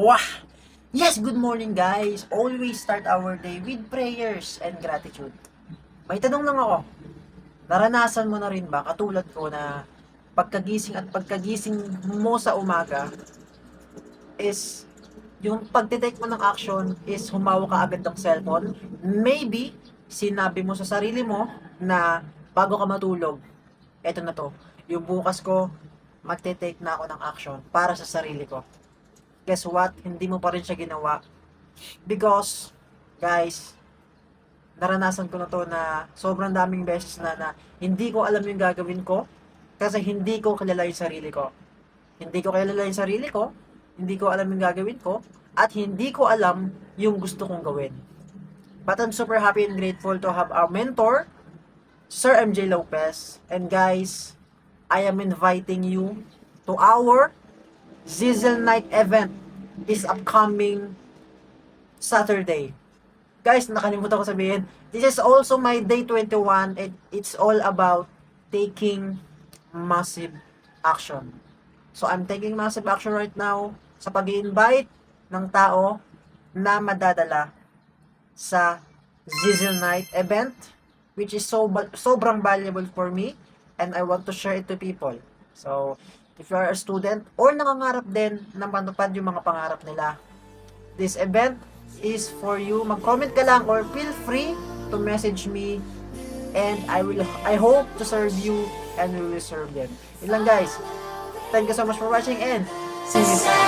Wah! Yes, good morning guys. Always start our day with prayers and gratitude. May tanong lang ako. Naranasan mo na rin ba, katulad ko, na pagkagising mo sa umaga is yung pagtitake mo ng action is humawak ka agad ng cellphone? Maybe, sinabi mo sa sarili mo na bago ka matulog, eto na to, yung bukas ko, magte-take na ako ng action para sa sarili ko. Guess what? Hindi mo pa rin siya ginawa. Because, guys, naranasan ko na to na sobrang daming beses na hindi ko alam yung gagawin ko kasi hindi ko kilala yung sarili ko. Hindi ko kilala yung sarili ko, hindi ko alam yung gagawin ko, at hindi ko alam yung gusto kong gawin. But I'm super happy and grateful to have our mentor, Sir MJ Lopez. And guys, I am inviting you to our Zizzle Night event is upcoming Saturday. Guys, nakalimutan ko sabihin, this is also my day 21 and it's all about taking massive action. So I'm taking massive action right now sa pag-i-invite ng tao na madadala sa Zizzle Night event, which is sobrang valuable for me and I want to share it to people. So, if you are a student or nangangarap din na matupad yung mga pangarap nila, this event is for you. Mag-comment ka lang or feel free to message me and I hope to serve you and we will serve them. Yun lang guys. Thank you so much for watching and see you next time.